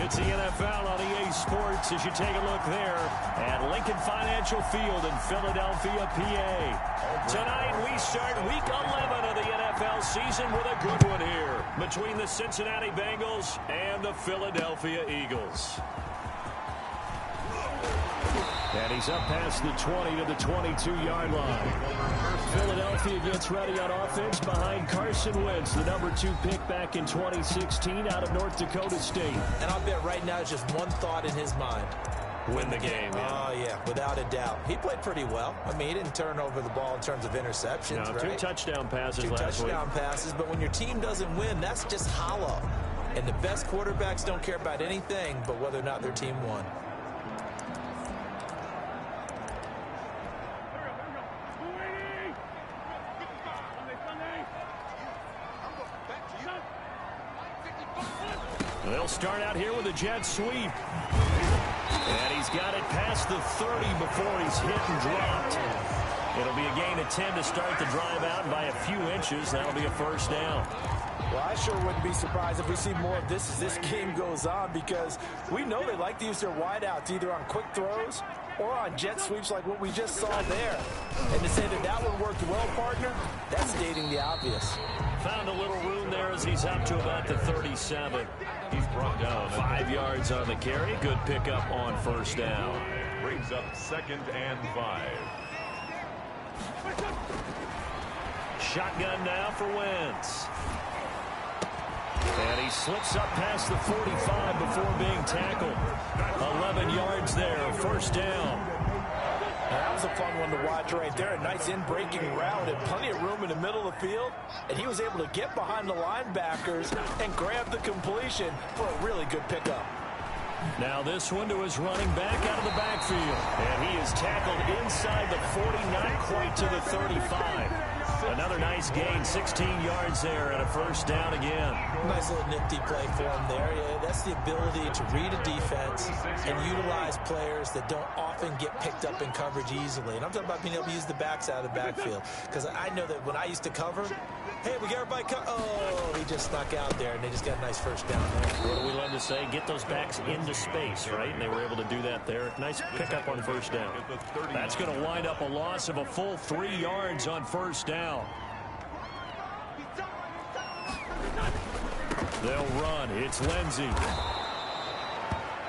It's the NFL on EA Sports as you take a look there at Lincoln Financial Field in Philadelphia, PA. Tonight we start Week 11 of the NFL season with a good one here between the Cincinnati Bengals and the Philadelphia Eagles. And he's up past the 20 to the 22-yard line. Philadelphia gets ready on offense behind Carson Wentz, the number 2 pick back in 2016 out of North Dakota State. And I'll bet right now there's just one thought in his mind. Win the game. Yeah. Oh, yeah, without a doubt. He played pretty well. I mean, he didn't turn over the ball in terms of interceptions, no, right? 2 touchdown passes Two last week. touchdown passes, but when your team doesn't win, that's just hollow. And the best quarterbacks don't care about anything but whether or not their team won. They'll start out here with a jet sweep. And he's got it past the 30 before he's hit and dropped. It'll be a gain of 10 to start the drive out, and by a few inches, that'll be a first down. Well, I sure wouldn't be surprised if we see more of this as this game goes on, because we know they like to use their wideouts either on quick throws or on jet sweeps like what we just saw there. And to say that that one worked well, partner, that's stating the obvious. Found a little room there as he's up to about the 37. He's brought down 5 yards on the carry. Good pickup on first down. Brings up 2nd and 5. Shotgun now for Wentz. And he slips up past the 45 before being tackled. 11 yards there, first down. That was a fun one to watch right there. A nice in-breaking route and plenty of room in the middle of the field. And he was able to get behind the linebackers and grab the completion for a really good pickup. Now this one to his running back out of the backfield. And he is tackled inside the 40, not quite to the 35. Another nice gain, 16 yards there and a first down again. Nice little nifty play for him there. Yeah, that's the ability to read a defense and utilize players that don't often get picked up in coverage easily. And I'm talking about being able to use the backs out of the backfield. Because I know that when I used to cover, hey, we got everybody oh, he just snuck out there, and they just got a nice first down there. What do we love to say? Get those backs into space, right? And they were able to do that there. Nice pickup on first down. That's going to wind up a loss of a full 3 yards on first down. They'll run. It's Lindsey.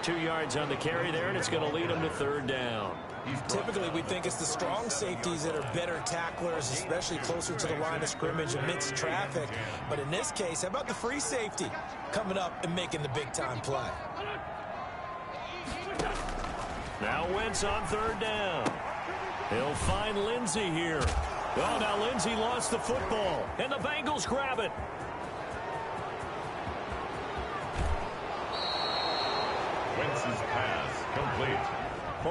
2 yards on the carry there, and it's going to lead them to third down. Typically, we think it's the strong safeties that are better tacklers, especially closer to the line of scrimmage amidst traffic. But in this case, how about the free safety coming up and making the big-time play? Now Wentz on third down. He'll find Lindsey here. Oh, now Lindsey lost the football, and the Bengals grab it. Wentz's pass complete.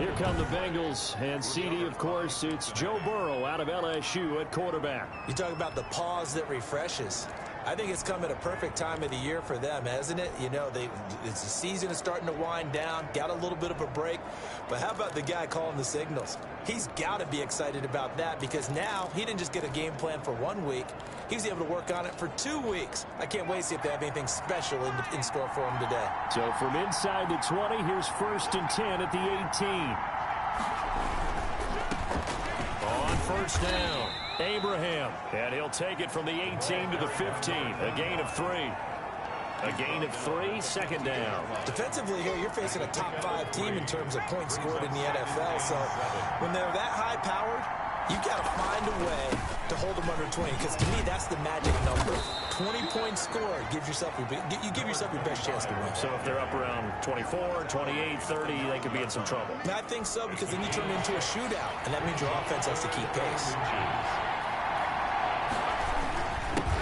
Here come the Bengals, and CD, of course, it's Joe Burrow out of LSU at quarterback. You talk about the pause that refreshes. I think it's come at a perfect time of the year for them, hasn't it? You know, it's the season is starting to wind down, got a little bit of a break. But how about the guy calling the signals? He's got to be excited about that, because now he didn't just get a game plan for 1 week. He was able to work on it for 2 weeks. I can't wait to see if they have anything special in store for him today. So from inside the 20, here's 1st and 10 at the 18. On first down, Abraham. And he'll take it from the 18 to the 15. A gain of 3. A gain of 3, second down. Defensively here, you're facing a top-5 team in terms of points scored in the NFL. So when they're that high-powered, you've got to find a way to hold them under 20, because to me, that's the magic number. 20 points scored, you give yourself your best chance to win. So if they're up around 24, 28, 30, they could be in some trouble. I think so, because then you turn it into a shootout, and that means your offense has to keep pace.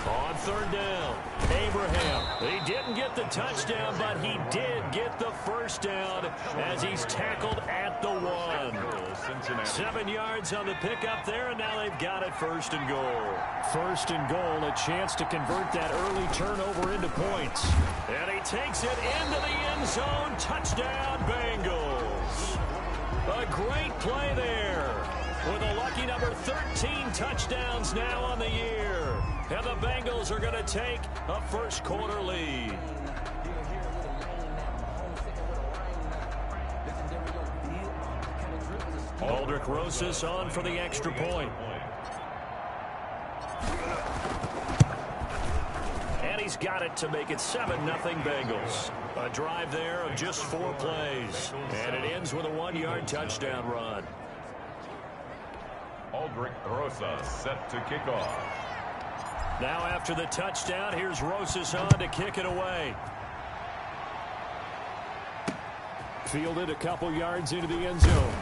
On third down, Abraham. He didn't get the touchdown, but he did get the first down as he's tackled at the 1. 7 yards on the pickup there, and now they've got it 1st and goal. 1st and goal, a chance to convert that early turnover into points. And he takes it into the end zone. Touchdown, Bengals. A great play there with a lucky number 13 touchdowns now on the year. And the Bengals are going to take a first quarter lead. Aldrich Rosas on for the extra point. And he's got it to make it 7-0 Bengals. A drive there of just 4 plays. And it ends with a 1-yard touchdown run. Aldrich Rosas set to kick off. Now after the touchdown, here's Rosas on to kick it away. Fielded a couple yards into the end zone.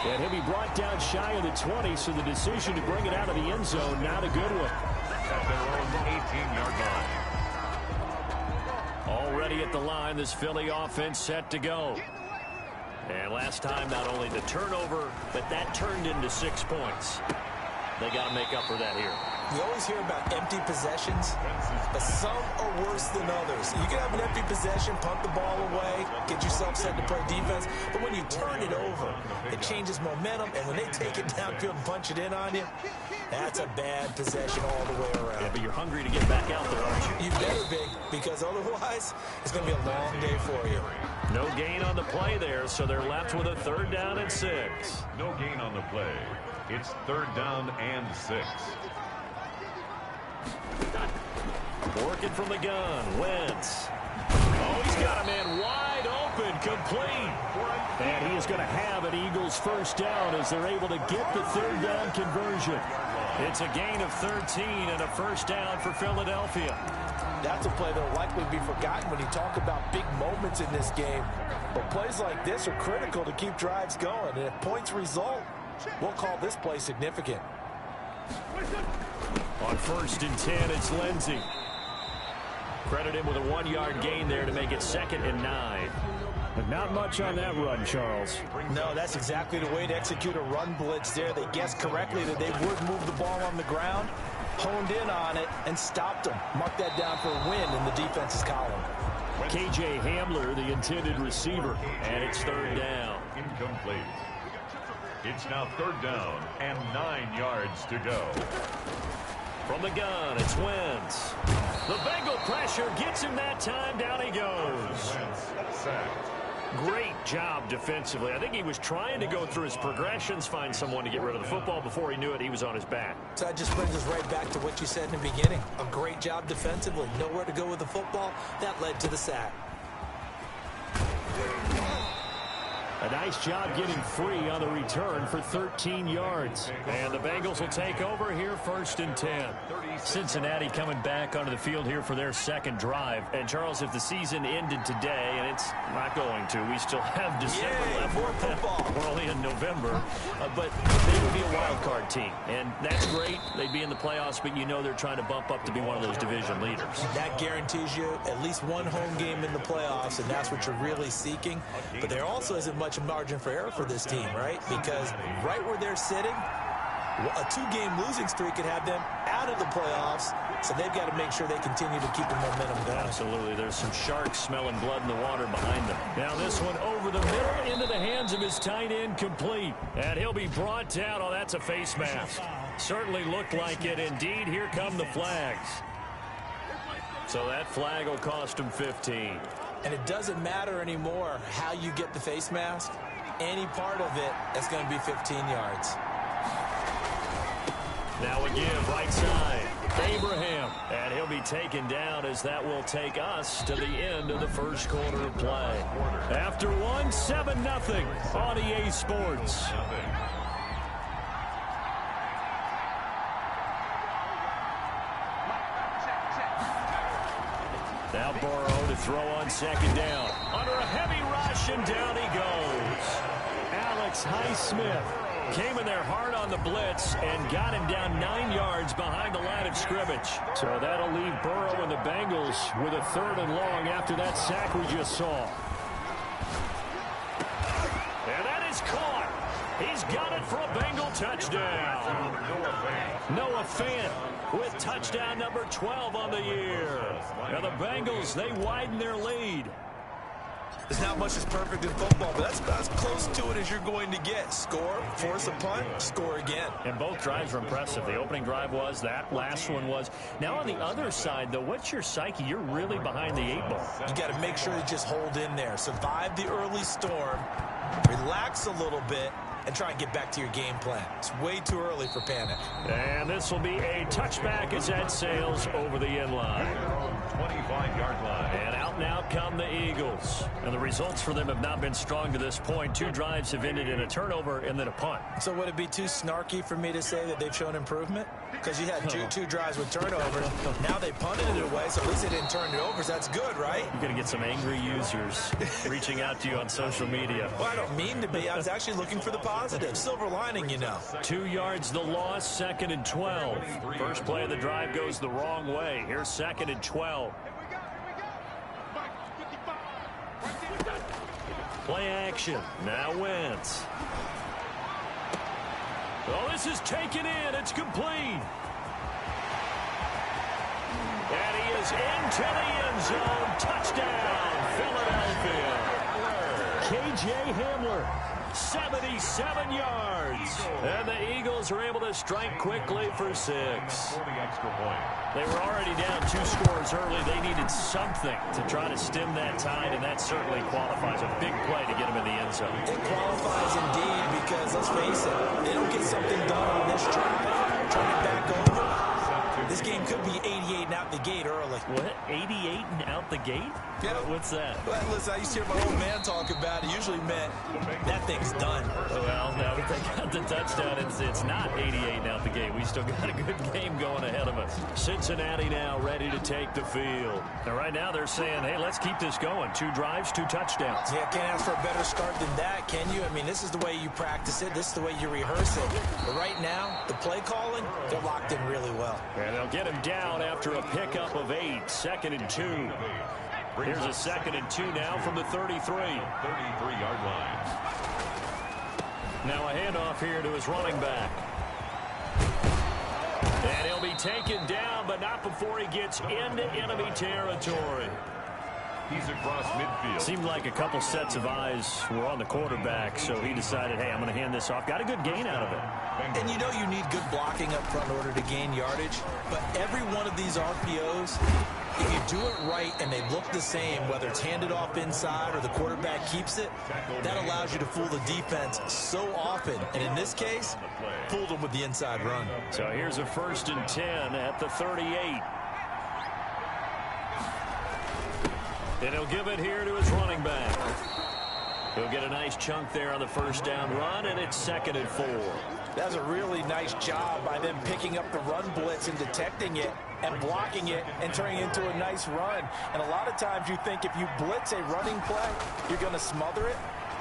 And he'll be brought down shy of the 20, so the decision to bring it out of the end zone, not a good one. At their own 18-yard line. Already at the line, this Philly offense set to go. And last time, not only the turnover, but that turned into 6 points. They got to make up for that here. You always hear about empty possessions, but some are worse than others. You can have an empty possession, punt the ball away, get yourself set to play defense, but when you turn it over, it changes momentum, and when they take it downfield and punch it in on you, that's a bad possession all the way around. Yeah, but you're hungry to get back out there, aren't you? You better be, because otherwise, it's going to be a long day for you. No gain on the play there, so they're left with a 3rd down and 6. No gain on the play. It's 3rd down and 6. Working from the gun, Wentz. Oh, he's got a man wide open, complete. And he is going to have an Eagles 1st down as they're able to get the 3rd down conversion. It's a gain of 13 and a 1st down for Philadelphia. That's a play that will likely be forgotten when you talk about big moments in this game. But plays like this are critical to keep drives going. And if points result, we'll call this play significant. On 1st and 10, it's Lindsey. Credit him with a 1-yard gain there to make it 2nd and 9. But not much on that run, Charles. No, that's exactly the way to execute a run blitz there. They guessed correctly that they would move the ball on the ground, honed in on it, and stopped them. Mark that down for a win in the defense's column. KJ Hamler, the intended receiver, and it's 3rd down. Incomplete. It's now 3rd down and 9 yards to go. From the gun, it's Wentz. The Bengal pressure gets him that time. Down he goes. Wentz sacked. Great job defensively. I think he was trying to go through his progressions, find someone to get rid of the football. Before he knew it, he was on his back. So that just brings us right back to what you said in the beginning. A great job defensively. Nowhere to go with the football. That led to the sack. A nice job getting free on the return for 13 yards. And the Bengals will take over here 1st and 10. Cincinnati coming back onto the field here for their 2nd drive. And, Charles, if the season ended today, and it's not going to, we still have December left. More football. We're only in November. But they would be a wild card team. And that's great. They'd be in the playoffs, but you know they're trying to bump up to be one of those division leaders. That guarantees you at least one home game in the playoffs, and that's what you're really seeking. But there also isn't much margin for error for this team, right? Because right where they're sitting, a 2-game losing streak could have them out of the playoffs, so they've got to make sure they continue to keep the momentum going. Absolutely. There's some sharks smelling blood in the water behind them. Now this one over the middle into the hands of his tight end, complete. And he'll be brought down. Oh, that's a face mask. Certainly looked like it. Indeed, here come the flags. So that flag will cost him 15. And it doesn't matter anymore how you get the face mask. Any part of it, that's going to be 15 yards. Now a give right side. Abraham. And he'll be taken down as that will take us to the end of the 1st quarter of play. After one, 7-0 on EA Sports. Now Burrow to throw on 2nd down. Under a heavy rush, and down he goes. Alex Highsmith came in there hard on the blitz and got him down 9 yards behind the line of scrimmage. So that'll leave Burrow and the Bengals with a 3rd and long after that sack we just saw. And that is caught. He's got it for a Bengal touchdown. Noah Fant with touchdown number 12 on the year. Now the Bengals, they widen their lead. There's not much that's perfect in football, but that's about as close to it as you're going to get. Score, force a punt, score again. And both drives were impressive. The opening drive was, that last one was. Now on the other side, though, what's your psyche? You're really behind the 8-ball. You got to make sure to just hold in there. Survive the early storm, relax a little bit, and try and get back to your game plan. It's way too early for panic. And this will be a touchback as that sails over the end line. 25-yard line. And out now come the Eagles. And the results for them have not been strong to this point. 2 drives have ended in a turnover and then a punt. So would it be too snarky for me to say that they've shown improvement? Because you had two drives with turnovers. Now they punted it away, so at least they didn't turn it over. So that's good, right? You're going to get some angry users reaching out to you on social media. Well, I don't mean to be. I was actually looking for the positive. Silver lining, you know. 2 yards the loss, 2nd and 12. First play of the drive goes the wrong way. Here's 2nd and 12. Play action. Now Wentz. Oh, this is taken in. It's complete. And he is into the end zone. Touchdown, Philadelphia. K.J. Hamler, 77 yards. And the Eagles are able to strike quickly for 6. They were already down 2 scores early. They needed something to try to stem that tide, and that certainly qualifies. A big play to get them in the end zone. It qualifies indeed because, let's face it, they don't get something done on this drive. Turn it back over. This game could be 88 and out the gate early. What? 88 and out the gate? Yeah. What's that? Well, listen, I used to hear my old man talk about it. Usually meant that thing's done. Well, now that they got the touchdown, it's not 88 and out the gate. We still got a good game going ahead of us. Cincinnati now ready to take the field. Now, right now they're saying, hey, let's keep this going. 2 drives, 2 touchdowns. Yeah, can't ask for a better start than that, can you? I mean, this is the way you practice it. This is the way you rehearse it. But right now, the play calling, they're locked in really well. And they'll get him down after a pickup of 8. 2nd and 2. Here's a 2nd and 2 now from the 33. 33-yard line. Now a handoff here to his running back. And he'll be taken down, but not before he gets into enemy territory. He's across midfield. Seemed like a couple sets of eyes were on the quarterback, so he decided, hey, I'm going to hand this off. Got a good gain out of it. And you know you need good blocking up front in order to gain yardage, but every one of these RPOs, if you do it right and they look the same, whether it's handed off inside or the quarterback keeps it, that allows you to fool the defense so often. And in this case, fooled them with the inside run. So here's a 1st and 10 at the 38. And he'll give it here to his running back. He'll get a nice chunk there on the 1st down run, and it's 2nd and 4. That's a really nice job by them picking up the run blitz and detecting it and blocking it and turning it into a nice run. And a lot of times you think if you blitz a running play, you're going to smother it.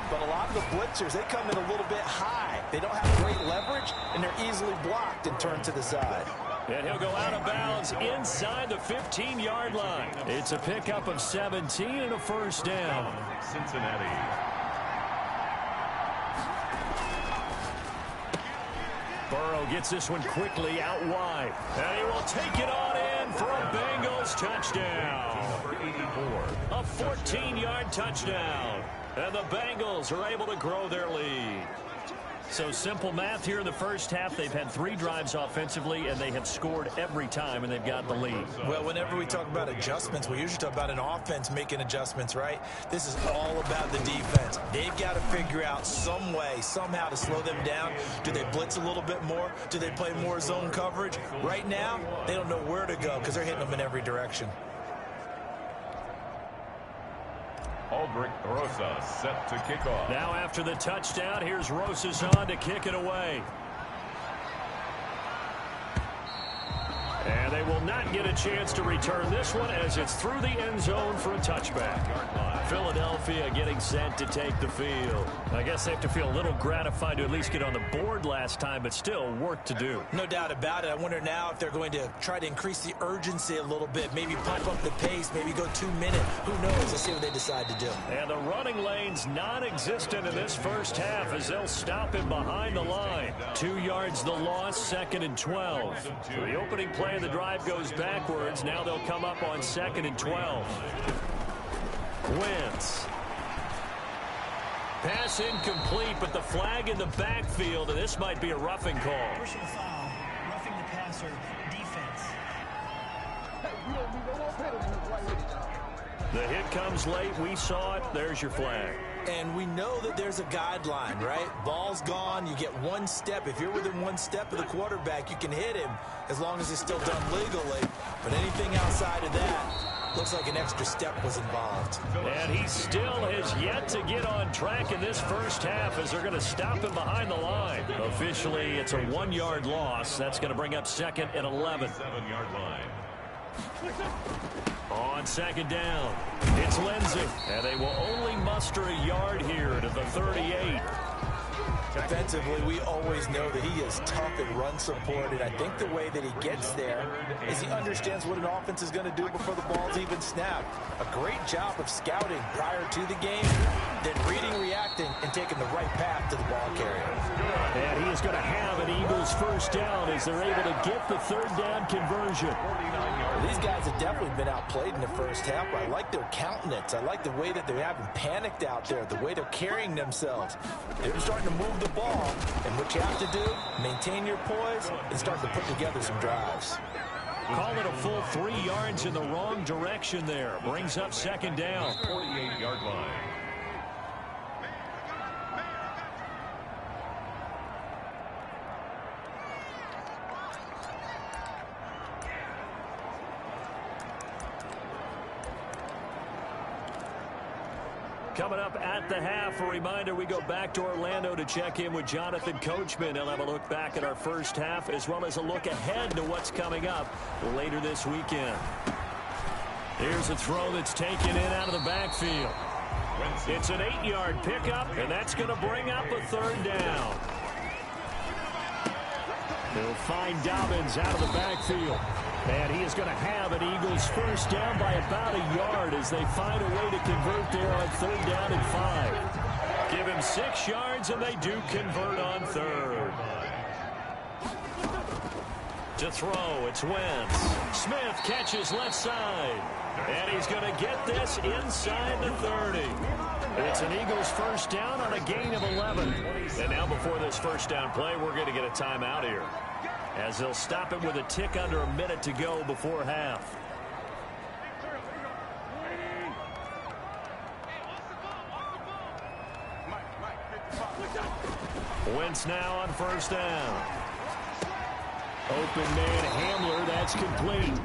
But a lot of the blitzers, they come in a little bit high. They don't have great leverage, and they're easily blocked and turned to the side. And he'll go out of bounds inside the 15-yard line. It's a pickup of 17 and a 1st down. Cincinnati. Burrow gets this one quickly out wide. And he will take it on in for a Bengals touchdown. Number 84. A 14-yard touchdown. And the Bengals are able to grow their lead. So simple math here in the 1st half. They've had 3 drives offensively, and they have scored every time, and they've got the lead. Well, whenever we talk about adjustments, we usually talk about an offense making adjustments, right? This is all about the defense. They've got to figure out some way, somehow to slow them down. Do they blitz a little bit more? Do they play more zone coverage? Right now, they don't know where to go because they're hitting them in every direction. Aldrich Rosas set to kick off. Now after the touchdown, here's Rosas on to kick it away. And they will not get a chance to return this one as it's through the end zone for a touchback. Philadelphia getting set to take the field. I guess they have to feel a little gratified to at least get on the board last time, but still work to do. No doubt about it. I wonder now if they're going to try to increase the urgency a little bit, maybe pump up the pace, maybe go 2 minutes. Who knows? Let's see what they decide to do. And the running lane's non-existent in this 1st half as they'll stop him behind the line. 2 yards the loss, 2nd and 12. So the opening play of the drive goes backwards. Now they'll come up on 2nd and 12. Wentz. Pass incomplete, but the flag in the backfield, and this might be a roughing call. Personal foul, roughing the passer, defense. The hit comes late. We saw it. There's your flag. And we know that there's a guideline, right? Ball's gone. You get one step. If you're within one step of the quarterback, you can hit him as long as it's still done legally. But anything outside of that, looks like an extra step was involved. And he still has yet to get on track in this first half as they're going to stop him behind the line. Officially, it's a 1-yard loss. That's going to bring up second and 11. 7-yard line. On second down, it's Lindsey. And they will only muster a yard here to the 38. Defensively, we always know that he is tough and run support, and I think the way that he gets there is he understands what an offense is going to do before the ball's even snapped. A great job of scouting prior to the game, then reading, reacting, and taking the right path to the ball carrier. And he is going to have an Eagles first down as they're able to get the third down conversion. These guys have definitely been outplayed in the first half. I like their countenance. I like the way that they haven't panicked out there, the way they're carrying themselves. They're starting to move the ball, and what you have to do, maintain your poise and start to put together some drives. Call it a full 3 yards in the wrong direction there. Brings up second down. 48-yard line. Coming up at the half, a reminder, we go back to Orlando to check in with Jonathan Coachman. He'll have a look back at our first half as well as a look ahead to what's coming up later this weekend. Here's a throw that's taken in out of the backfield. It's an 8-yard pickup, and that's going to bring up a third down. They'll find Dobbins out of the backfield. And he is going to have an Eagles first down by about a yard as they find a way to convert there on third down and 5. Give him 6 yards, and they do convert on third. To throw, it's Wentz. Smith catches left side. And he's going to get this inside the 30. It's an Eagles first down on a gain of 11. And now before this first down play, we're going to get a timeout here, as they'll stop it with a tick under a minute to go before half. Wentz now on first down. Open man Hamler, that's complete.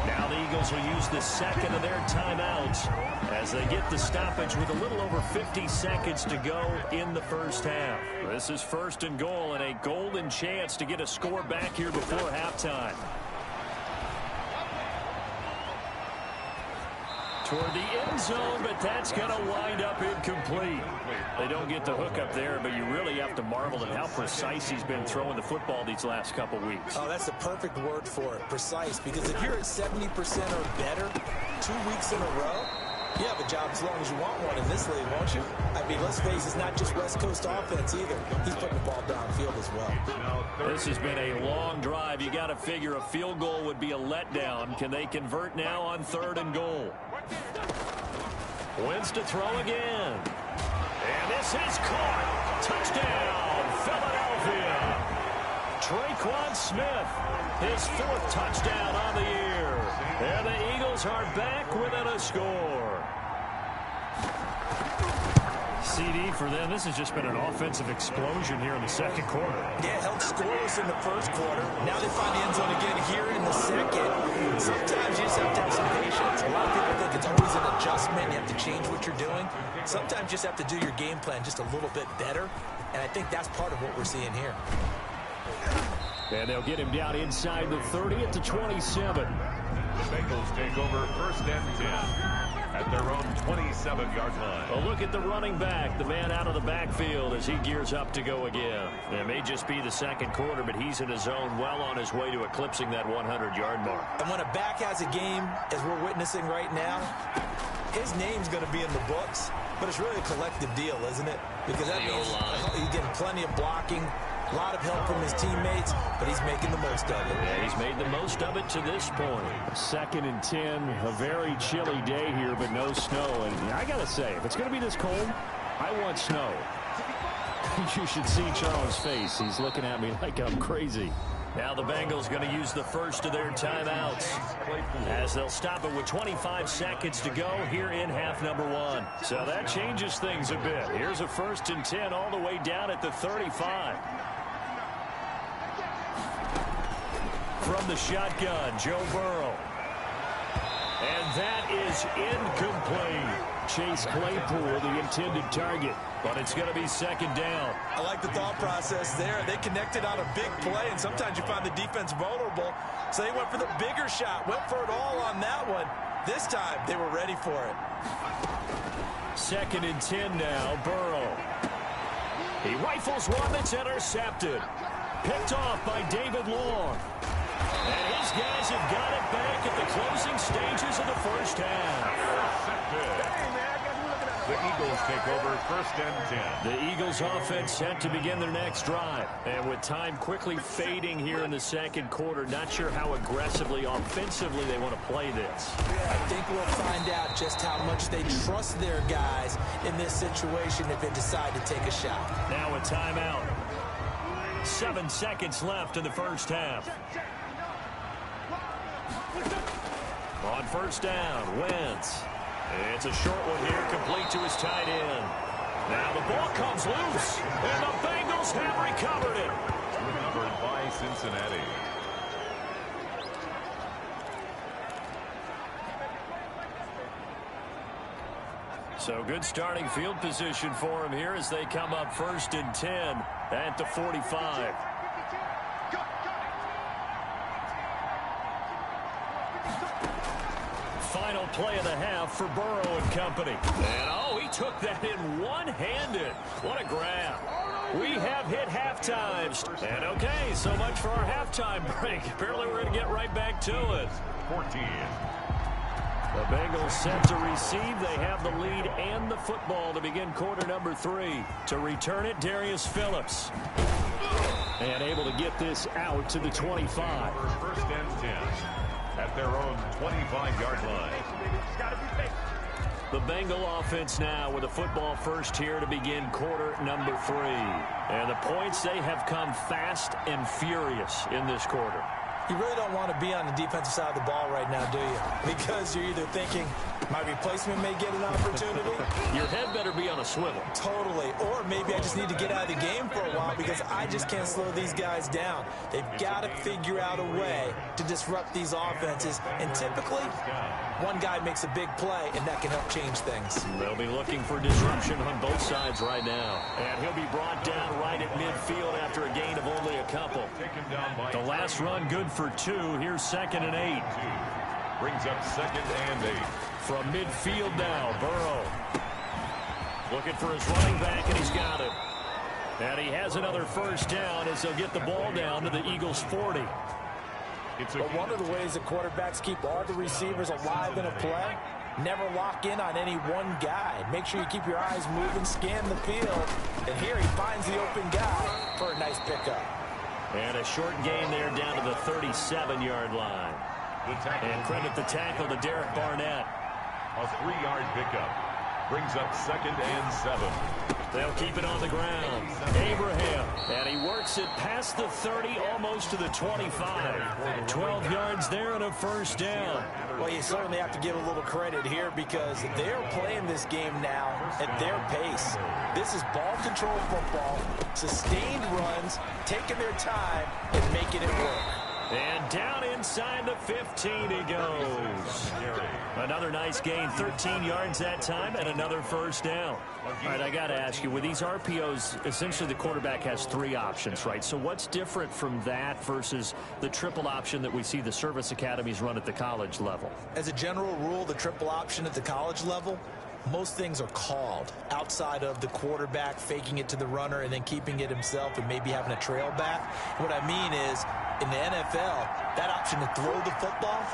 Now the Eagles will use the second of their timeouts as they get the stoppage with a little over 50 seconds to go in the first half. This is first and goal and a golden chance to get a score back here before halftime. Toward the end zone, but that's going to wind up incomplete. They don't get the hook up there, but you really have to marvel at how precise he's been throwing the football these last couple weeks. Oh, that's the perfect word for it, precise, because if you're at 70% or better 2 weeks in a row, you have a job as long as you want one in this league, won't you? I mean, let's face it, it's not just West Coast offense either. He's putting the ball downfield as well. This has been a long drive. You got to figure a field goal would be a letdown. Can they convert now on third and goal? Wentz to throw again. And this is caught. Touchdown, Philadelphia. Traquan Smith, his 4th touchdown on the year. And the Eagles are back within a score. CD for them. This has just been an offensive explosion here in the second quarter. Yeah, held scoreless in the first quarter. Now they find the end zone again here in the second. Sometimes you just have to have some patience. A lot of people think it's always an adjustment. You have to change what you're doing. Sometimes you just have to do your game plan just a little bit better. And I think that's part of what we're seeing here. And they'll get him down inside the 30 at the 27. The Bengals take over first and 10 at their own 27-yard line. A look at the running back, the man out of the backfield as he gears up to go again. It may just be the second quarter, but he's in his zone, well on his way to eclipsing that 100-yard mark. And when a back has a game, as we're witnessing right now, his name's going to be in the books, but it's really a collective deal, isn't it? Because that means he's getting plenty of blocking, a lot of help from his teammates, but he's making the most of it. Yeah, he's made the most of it to this point. Second and 10, a very chilly day here, but no snow. And I got to say, if it's going to be this cold, I want snow. You should see Charles' face. He's looking at me like I'm crazy. Now the Bengals going to use the first of their timeouts as they'll stop it with 25 seconds to go here in half number 1. So that changes things a bit. Here's a 1st and 10 all the way down at the 35. From the shotgun, Joe Burrow. And that is incomplete. Chase Claypool, the intended target, but it's going to be 2nd down. I like the thought process there. They connected on a big play, and sometimes you find the defense vulnerable. So they went for the bigger shot, went for it all on that one. This time, they were ready for it. 2nd and 10 now, Burrow. He rifles one that's intercepted. Picked off by David Long. And his guys have got it back at the closing stages of the first half. The Eagles take over 1st and 10. The Eagles offense set to begin their next drive. And with time quickly fading here in the 2nd quarter, not sure how aggressively, offensively they want to play this. I think we'll find out just how much they trust their guys in this situation if they decide to take a shot. Now a timeout. 7 seconds left in the first half. On 1st down, Wentz. It's a short one here, complete to his tight end. Now the ball comes loose, and the Bengals have recovered it. Recovered by Cincinnati. So good starting field position for him here as they come up 1st and 10 at the 45. Final play of the half for Burrow and company. And, oh, he took that in one-handed. What a grab. We have hit half-times. And, okay, so much for our halftime break. Apparently we're going to get right back to it. 14. The Bengals set to receive. They have the lead and the football to begin quarter number 3. To return it, Darius Phillips. And able to get this out to the 25. 1st and 10. At their own 25-yard line. The Bengal offense now with a football first here to begin quarter number 3. And the points, they have come fast and furious in this quarter. You really don't want to be on the defensive side of the ball right now, do you? Because you're either thinking, my replacement may get an opportunity. Your head better be on a swivel. Totally. Or maybe I just need to get out of the game for a while because I just can't slow these guys down. They've got to figure out a way to disrupt these offenses. And typically, one guy makes a big play, and that can help change things. They'll be looking for disruption on both sides right now. And he'll be brought down right at midfield after a gain of only a couple. The last run good for 2. Here's 2nd and 8. Brings up 2nd and 8. From midfield now, Burrow. Looking for his running back, and he's got it. And he has another 1st down as they'll get the ball down to the Eagles' 40. But one of the ways that quarterbacks keep all the receivers alive in a play, never lock in on any one guy. Make sure you keep your eyes moving, scan the field. And here he finds the open guy for a nice pickup. And a short gain there down to the 37-yard line. And credit the tackle to Derek Barnett. A 3-yard pickup. Brings up 2nd and 7. They'll keep it on the ground. Abraham. And he works it past the 30, almost to the 25. 12 yards there and a 1st down. Well, you certainly have to give a little credit here because they're playing this game now at their pace. This is ball control football, sustained runs, taking their time and making it work. And down inside the 15 he goes. Another nice gain, 13 yards that time, and another 1st down. All right, I got to ask you, with these RPOs, essentially the quarterback has 3 options, right? So what's different from that versus the triple option that we see the service academies run at the college level? As a general rule, the triple option at the college level, most things are called outside of the quarterback faking it to the runner and then keeping it himself and maybe having a trail back. What I mean is, in the NFL, that option to throw the football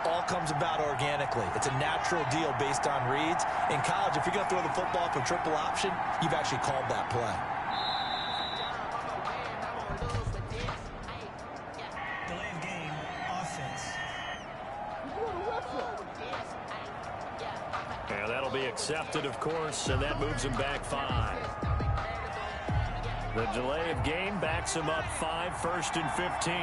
all comes about organically. It's a natural deal based on reads. In college, if you're going to throw the football for triple option, you've actually called that play. Delay of game, offense. Yeah, that'll That'll be accepted, of course, and that moves him back 5. The delay of game backs him up 5, 1st and 15.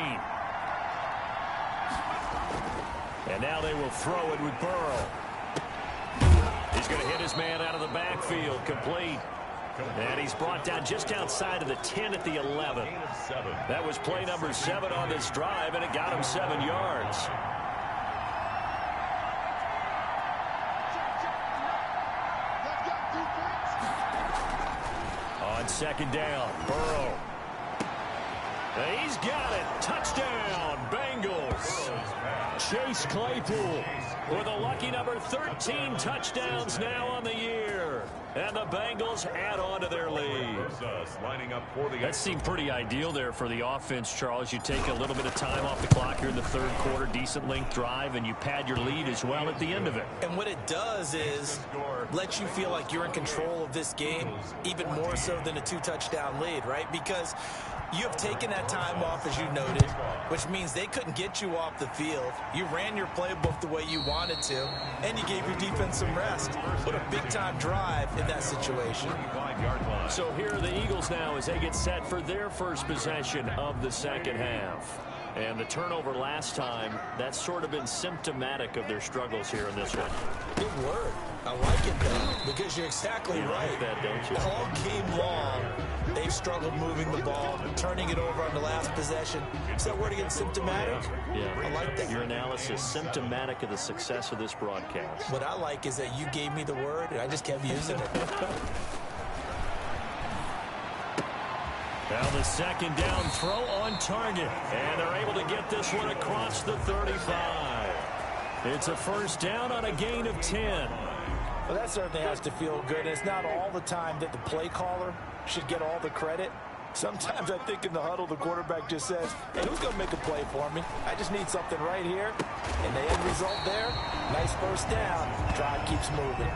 And now they will throw it with Burrow. He's going to hit his man out of the backfield, complete. And he's brought down just outside of the 10 at the 11. That was play number 7 on this drive, and it got him 7 yards. On 2nd down, Burrow. And he's got it. Touchdown, Bengals. Chase Claypool with a lucky number 13 touchdowns now on the year. And the Bengals add on to their lead. That seemed pretty ideal there for the offense, Charles. You take a little bit of time off the clock here in the 3rd quarter, decent length drive, and you pad your lead as well at the end of it. And what it does is let you feel like you're in control of this game, even more so than a 2-touchdown lead, right? Because you have taken that time off, as you noted, which means they couldn't get you off the field. You ran your playbook the way you wanted to, and you gave your defense some rest. What a big-time drive in that situation. So here are the Eagles now as they get set for their first possession of the 2nd half. And the turnover last time, that's sort of been symptomatic of their struggles here in this one. Good word. I like it, though, because you're exactly right. Like that, don't you? All game long, they've struggled moving the ball, turning it over on the last possession. Is that word again, symptomatic? Yeah. I like that. Your analysis, symptomatic of the success of this broadcast. What I like is that you gave me the word, and I just kept using it. Now the 2nd down throw on target. And they're able to get this one across the 35. It's a 1st down on a gain of 10. Well, that certainly has to feel good. It's not all the time that the play caller should get all the credit. Sometimes I think in the huddle, the quarterback just says, hey, who's going to make a play for me? I just need something right here. And the end result there, nice 1st down. Drive keeps moving.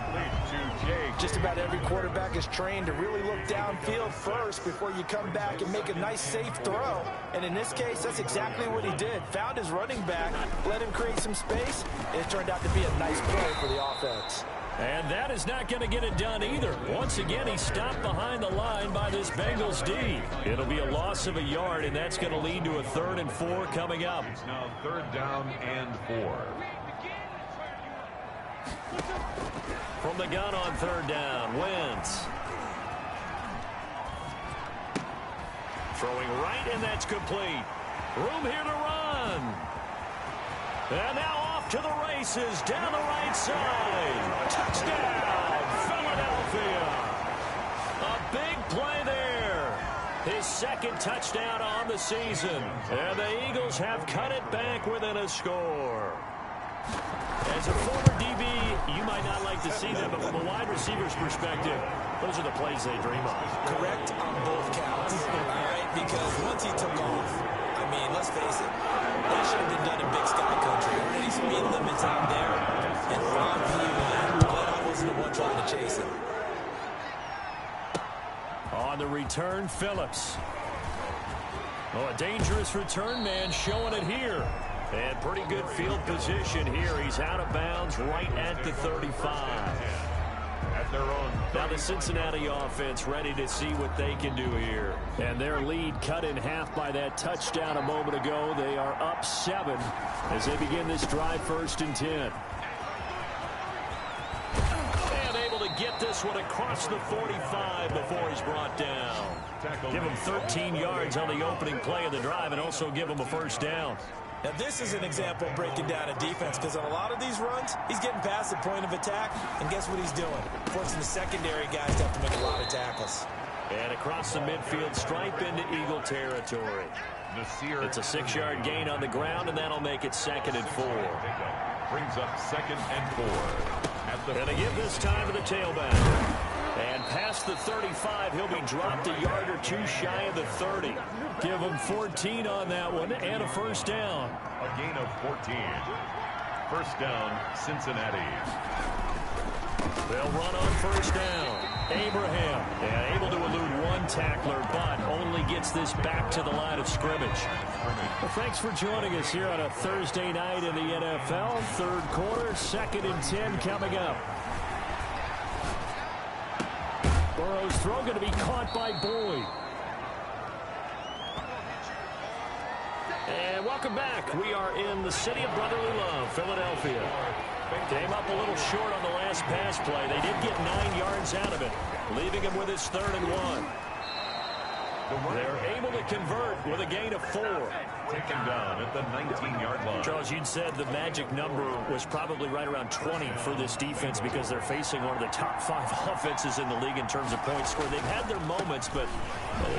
Just about every quarterback is trained to really look downfield first before you come back and make a nice, safe throw. And in this case, that's exactly what he did. Found his running back, let him create some space, and it turned out to be a nice play for the offense. And that is not going to get it done either. Once again, he's stopped behind the line by this Bengals D. It'll be a loss of a yard, and that's going to lead to a 3rd and 4 coming up. It's now 3rd down and 4. From the gun on 3rd down, Wentz. Throwing right, and that's complete. Room here to run. And now off to the races, down the right side. Touchdown, Philadelphia. A big play there. His 2nd touchdown on the season. And the Eagles have cut it back within a score. As a former DB, you might not like to see them, but from a wide receiver's perspective, those are the plays they dream of. Correct on both counts, all right? Because once he took off, I mean, let's face it, that should have been done in Big Sky Country. Already speed limits out there, and on view, glad I wasn't the one trying to chase him. On the return, Phillips. Oh, a dangerous return man showing it here. And pretty good field position here. He's out of bounds right at the 35. At their own. Now the Cincinnati offense ready to see what they can do here. And their lead cut in half by that touchdown a moment ago. They are up 7 as they begin this drive 1st and 10. And able to get this one across the 45 before he's brought down. Give him 13 yards on the opening play of the drive and also give him a 1st down. Now, this is an example of breaking down a defense, because on a lot of these runs, he's getting past the point of attack, and guess what he's doing? Forcing the secondary guys to have to make a lot of tackles. And across the midfield stripe into Eagle territory. It's a 6-yard gain on the ground, and that'll make it 2nd and 4. Brings up 2nd and 4. And they give this time to the tailback. And past the 35, he'll be dropped a yard or 2 shy of the 30. Give him 14 on that one and a 1st down. A gain of 14. 1st down, Cincinnati. They'll run on 1st down. Abraham able to elude one tackler, but only gets this back to the line of scrimmage. Well, thanks for joining us here on a Thursday night in the NFL. 3rd quarter, 2nd and 10 coming up. Burrow's throw going to be caught by Boyd. And welcome back. We are in the city of brotherly love, Philadelphia. Came up a little short on the last pass play. They did get 9 yards out of it, leaving him with his 3rd and 1. They're able to convert with a gain of 4. Taken down at the 19-yard line. Charles, you'd said the magic number was probably right around 20 for this defense because they're facing one of the top 5 offenses in the league in terms of points scored. They've had their moments, but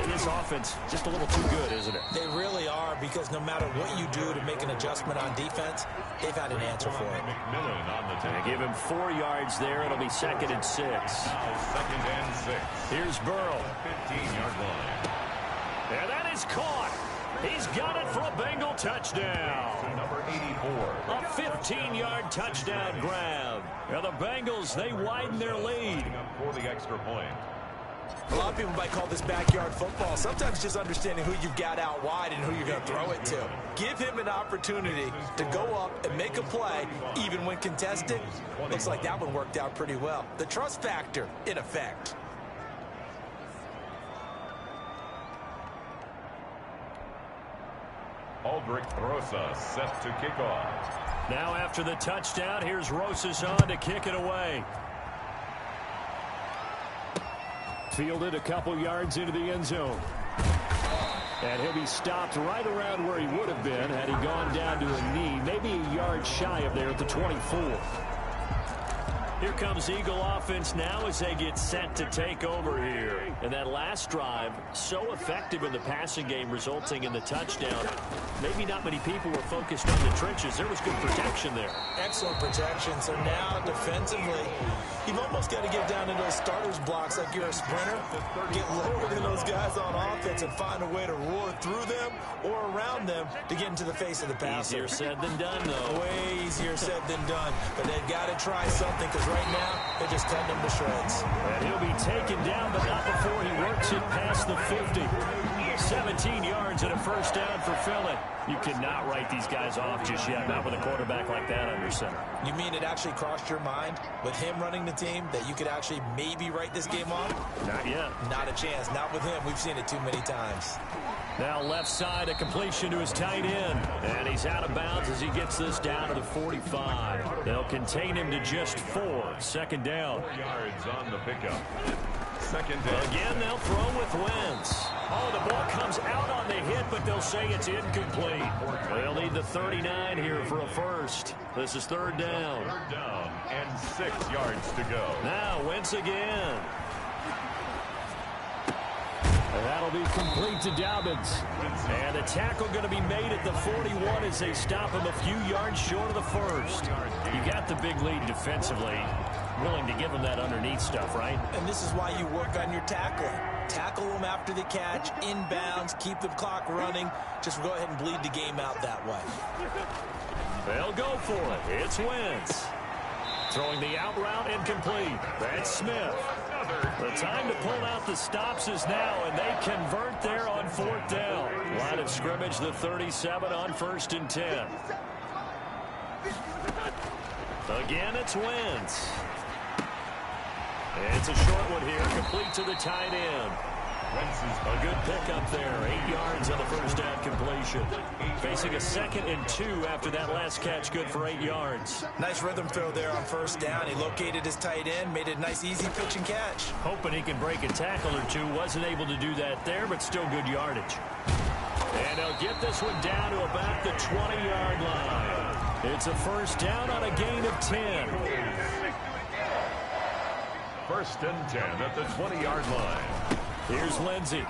this offense just a little too good, isn't it? They really are, because no matter what you do to make an adjustment on defense, they've had an answer for it. McMillan on the tackle. They give him 4 yards there. It'll be 2nd and 6. Now 2nd and 6. Here's Burrow. 15-yard line. And that is caught. He's got it for a Bengal touchdown. To number 84. A 15-yard touchdown grab. And the Bengals, they widen their lead. For the extra point. A lot of people might call this backyard football. Sometimes just understanding who you've got out wide and who you're going to throw it to. Give him an opportunity to go up and make a play, even when contested. Looks like that one worked out pretty well. The trust factor, in effect. Aldrich Rosas set to kick off. Now after the touchdown, here's Rosas on to kick it away. Fielded a couple yards into the end zone. And he'll be stopped right around where he would have been had he gone down to a knee, maybe a yard shy of there at the 24. Here comes Eagle offense now as they get set to take over here. And that last drive, so effective in the passing game, resulting in the touchdown. Maybe not many people were focused on the trenches. There was good protection there. Excellent protection. So now defensively, you've almost got to get down into those starters blocks like you're a sprinter. Get lower than those guys on offense and find a way to roar through them or around them to get into the face of the passer. Easier said than done, though. Way easier said than done. But they've got to try something, because right now they're just cutting them to shreds. And he'll be taken down, but not before he works it past the 50. 17 yards and a first down for Philly. You cannot write these guys off just yet, not with a quarterback like that under center. You mean it actually crossed your mind with him running the team that you could actually maybe write this game off? Not yet. Not a chance. Not with him. We've seen it too many times. Now left side, a completion to his tight end. And he's out of bounds as he gets this down to the 45. They'll contain him to just 4. 2nd down. 4 yards on the pickup. 2nd down. Again, they'll throw with Wentz. Oh, the ball comes out on the hit, but they'll say it's incomplete. They'll need the 39 here for a first. This is 3rd down. 3rd down and 6 yards to go. Now Wentz again. And that'll be complete to Dobbins. And the tackle going to be made at the 41 as they stop him a few yards short of the first. You got the big lead defensively. Willing to give him that underneath stuff, right? And this is why you work on your tackling. Tackle them after the catch, inbounds, keep the clock running. Just go ahead and bleed the game out that way. They'll go for it. It's Wentz. Throwing the out route incomplete. That's Smith. The time to pull out the stops is now, and they convert there on 4th down. Line of scrimmage, the 37 on 1st and 10. Again, it's Wentz. It's a short one here, complete to the tight end. A good pickup there, 8 yards on the first down completion. Facing a 2nd and 2 after that last catch, good for 8 yards. Nice rhythm throw there on 1st down. He located his tight end, made it a nice easy pitch and catch. Hoping he can break a tackle or two. Wasn't able to do that there, but still good yardage. And they'll get this one down to about the 20-yard line. It's a first down on a gain of 10. 1st and 10 at the 20-yard line. Here's Lindsey.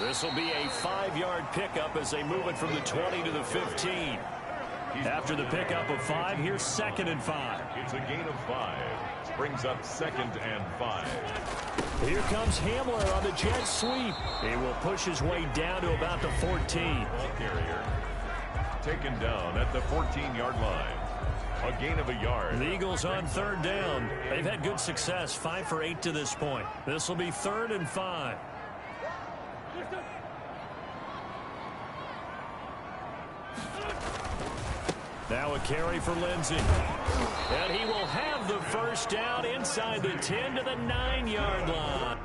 This will be a 5-yard pickup as they move it from the 20 to the 15. After the pickup of 5, here's 2nd and 5. It's a gain of 5. Brings up 2nd and 5. Here comes Hamler on the jet sweep. He will push his way down to about the 14. Ball carrier taken down at the 14-yard line. A gain of a yard. The Eagles on 3rd down. They've had good success, 5 for 8 to this point. This will be 3rd and 5. Now a carry for Lindsey. And he will have the first down inside the 10 to the 9-yard line.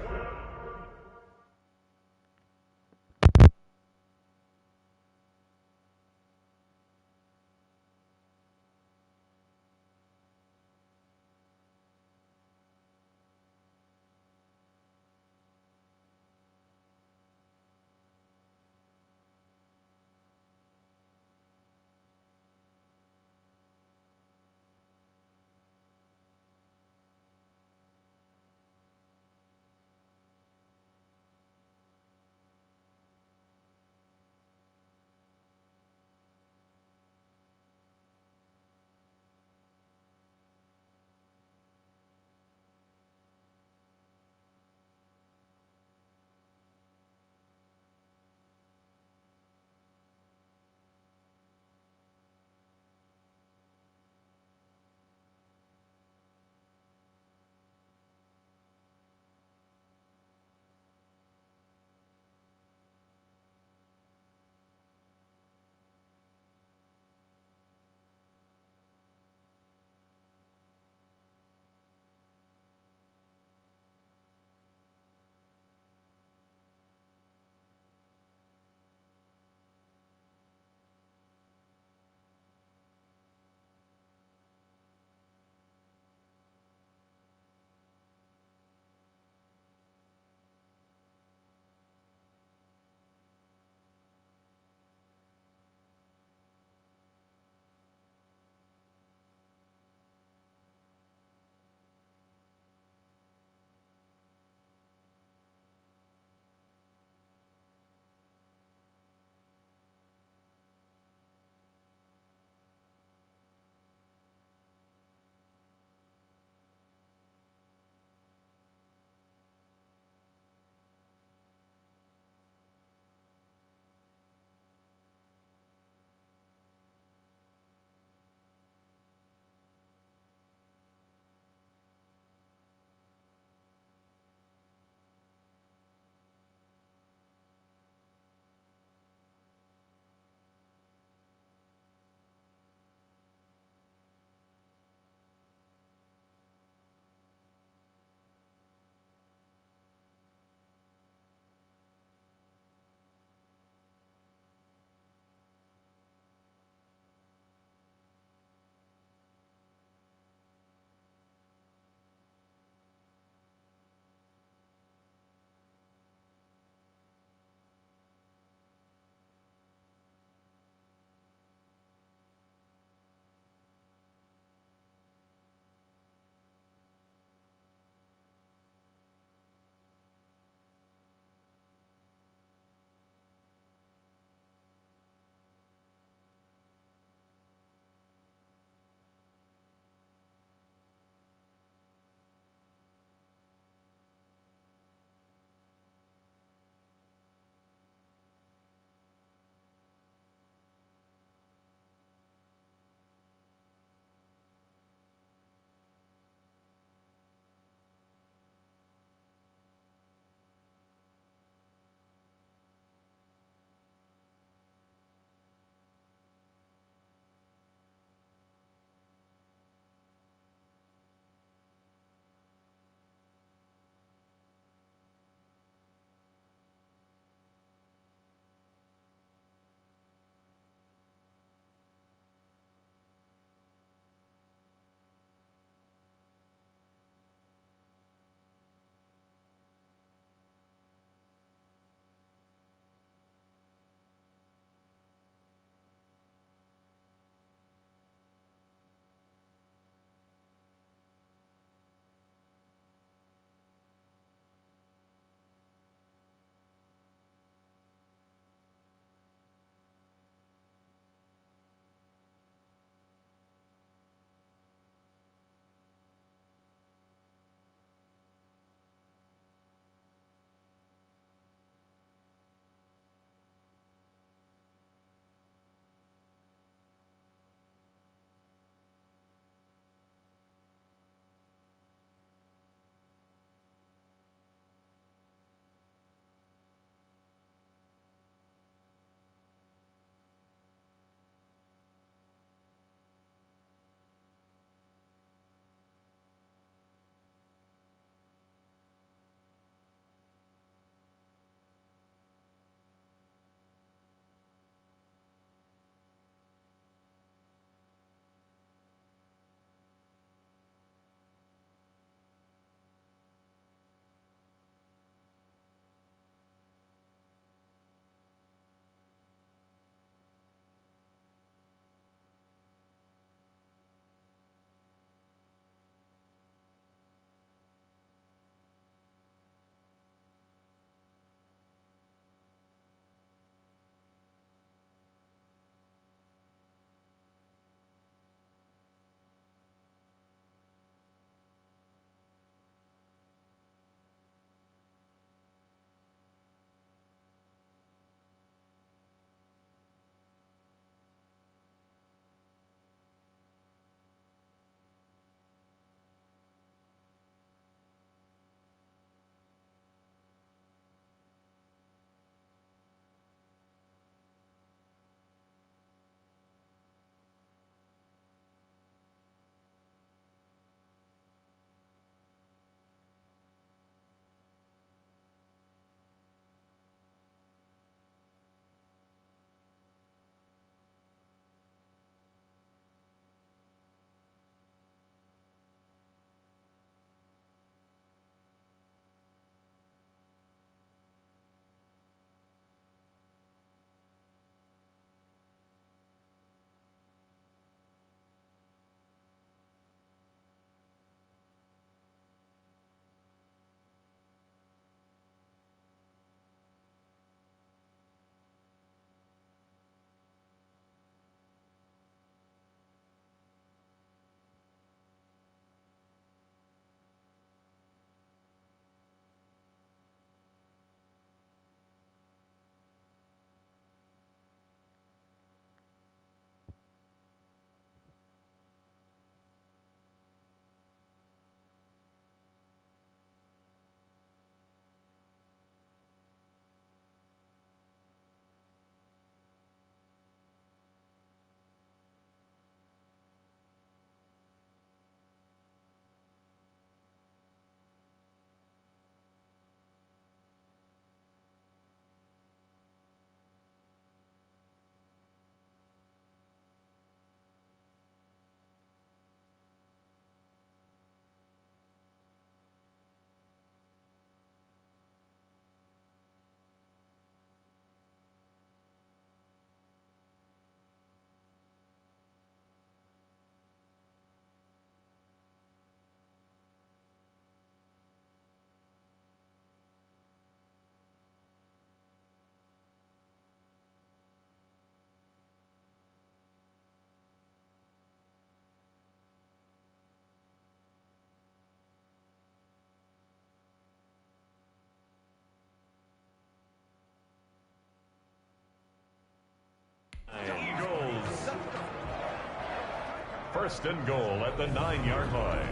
First and goal at the 9-yard line.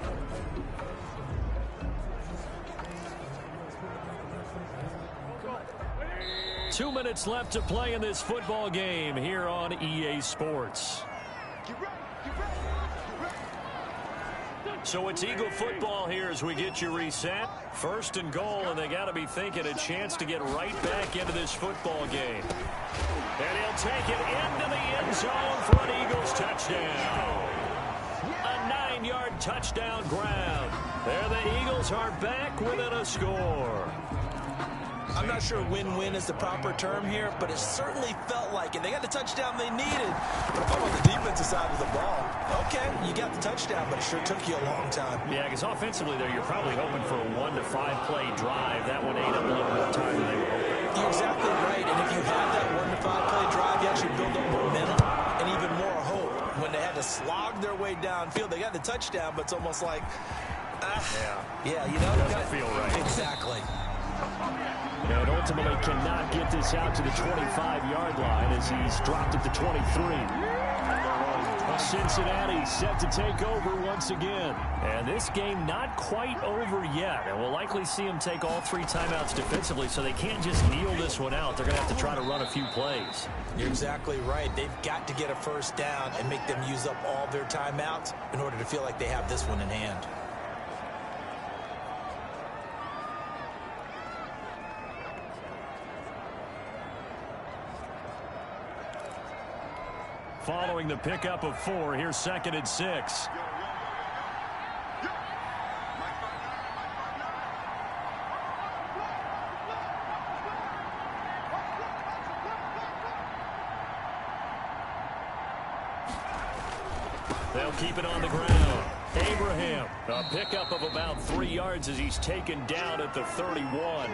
Two minutes left to play in this football game here on EA Sports. So it's Eagle football here as we get you reset. First and goal, and they got to be thinking a chance to get right back into this football game. And he'll take it into the end zone for an Eagles touchdown. A 9-yard touchdown grab. There the Eagles are back within a score. I'm not sure win-win is the proper term here, but it certainly felt like it. They got the touchdown they needed. But if I'm on the defensive side of the ball, okay, you got the touchdown, but it sure took you a long time. Yeah, because offensively there, you're probably hoping for a 1 to 5 play drive. That one ate up a little more time than they were hoping. You're exactly right, and if you have that 1 to 5 play drive, you actually build up momentum and even more hope. When they had to slog their way downfield, they got the touchdown, but it's almost like, yeah, you know, it doesn't feel right. Exactly. And ultimately cannot get this out to the 25-yard line as he's dropped at the 23. Cincinnati set to take over once again. And this game not quite over yet. And we'll likely see them take all 3 timeouts defensively, so they can't just kneel this one out. They're going to have to try to run a few plays. You're exactly right. They've got to get a first down and make them use up all their timeouts in order to feel like they have this one in hand. Following the pickup of 4, here's 2nd and 6. They'll keep it on the ground. Abraham, a pickup of about 3 yards as he's taken down at the 31.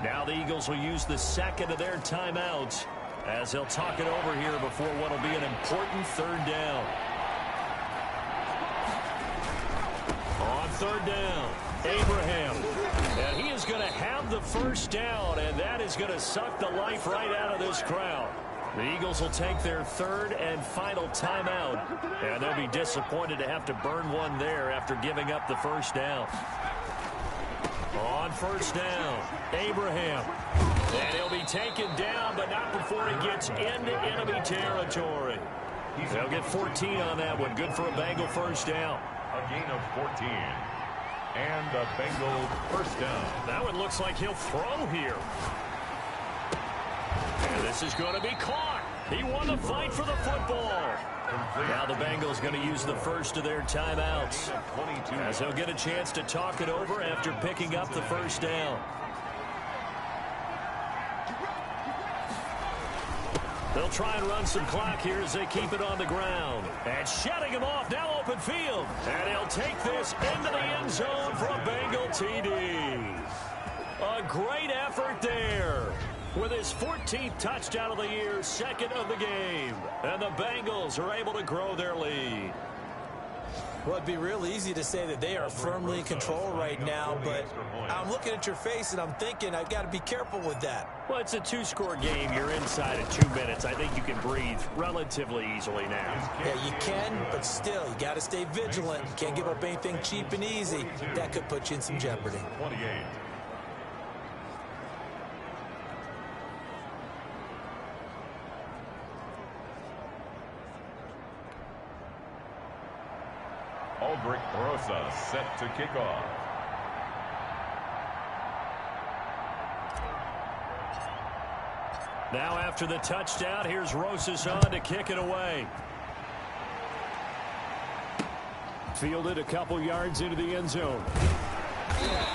Now the Eagles will use the second of their timeouts as they'll talk it over here before what will be an important 3rd down. On 3rd down, Abraham. And he is going to have the first down, and that is going to suck the life right out of this crowd. The Eagles will take their 3rd and final timeout, and they'll be disappointed to have to burn one there after giving up the first down. On 1st down, Abraham. And he'll be taken down, but not before he gets into enemy territory. They'll get 14 on that one. Good for a Bengal first down. A gain of 14. And a Bengal first down. That one looks like he'll throw here. And this is going to be caught. He won the fight for the football. Now the Bengals going to use the first of their timeouts, as they'll get a chance to talk it over after picking up the first down. They'll try and run some clock here as they keep it on the ground. And shutting him off, now open field. And he'll take this into the end zone for a Bengal TD. A great effort there. With his 14th touchdown of the year, 2nd of the game. And the Bengals are able to grow their lead. Well, it'd be real easy to say that they are firmly in control right now, but I'm looking at your face and I'm thinking I've got to be careful with that. Well, it's a 2-score game. You're inside at 2 minutes. I think you can breathe relatively easily now. Yeah, you can, but still, you got to stay vigilant. You can't give up anything cheap and easy. That could put you in some jeopardy. 28. Aldrich Rosa set to kick off. Now after the touchdown, here's Rosas on to kick it away. Fielded a couple yards into the end zone.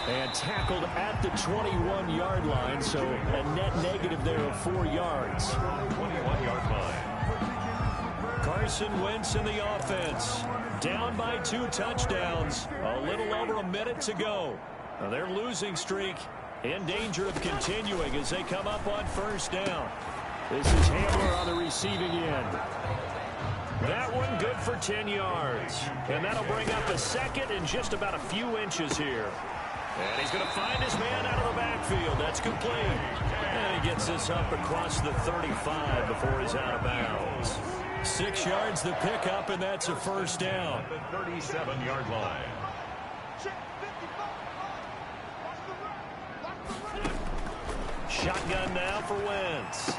And tackled at the 21-yard line, so a net negative there of 4 yards. 21-yard line. Carson Wentz in the offense. Down by 2 touchdowns. A little over a minute to go. Now their losing streak in danger of continuing as they come up on first down. This is Hamler on the receiving end. That one good for 10 yards. And that'll bring up a second in just about a few inches here. And he's going to find his man out of the backfield. That's complete. And he gets this up across the 35 before he's out of bounds. 6 yards the pickup, and that's a first down. The 37-yard line. Shotgun now for Wentz.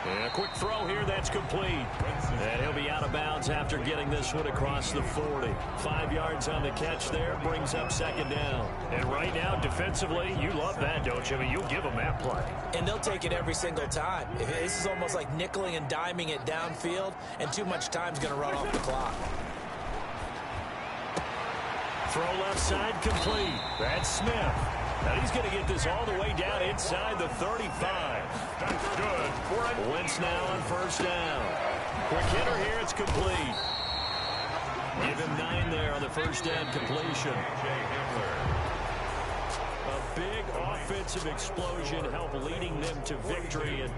And a quick throw here, that's complete. And he'll be out of bounds after getting this one across the 40. 5 yards on the catch there, brings up second down. And right now, defensively, you love that, don't you? I mean, you give them that play. And they'll take it every single time. This is almost like nickeling and diming it downfield, and too much time's going to run off the clock. Throw left side complete. That's Smith. Now he's going to get this all the way down inside the 35. That's good for it. Wentz now on first down. Quick hitter here, it's complete. Give him 9 there on the first down completion. A big offensive explosion helped leading them to victory. And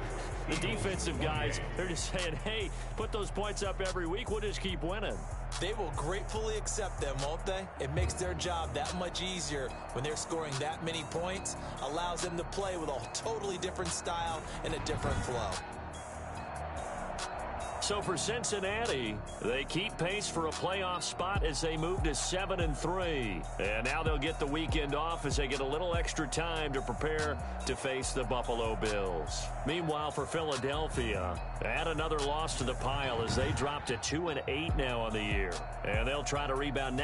the defensive guys, they're just saying, hey, put those points up every week. We'll just keep winning. They will gratefully accept them, won't they? It makes their job that much easier when they're scoring that many points. Allows them to play with a totally different style and a different flow. So for Cincinnati, they keep pace for a playoff spot as they move to 7-3. And now they'll get the weekend off as they get a little extra time to prepare to face the Buffalo Bills. Meanwhile, for Philadelphia, add another loss to the pile as they drop to 2-8 now on the year. And they'll try to rebound next.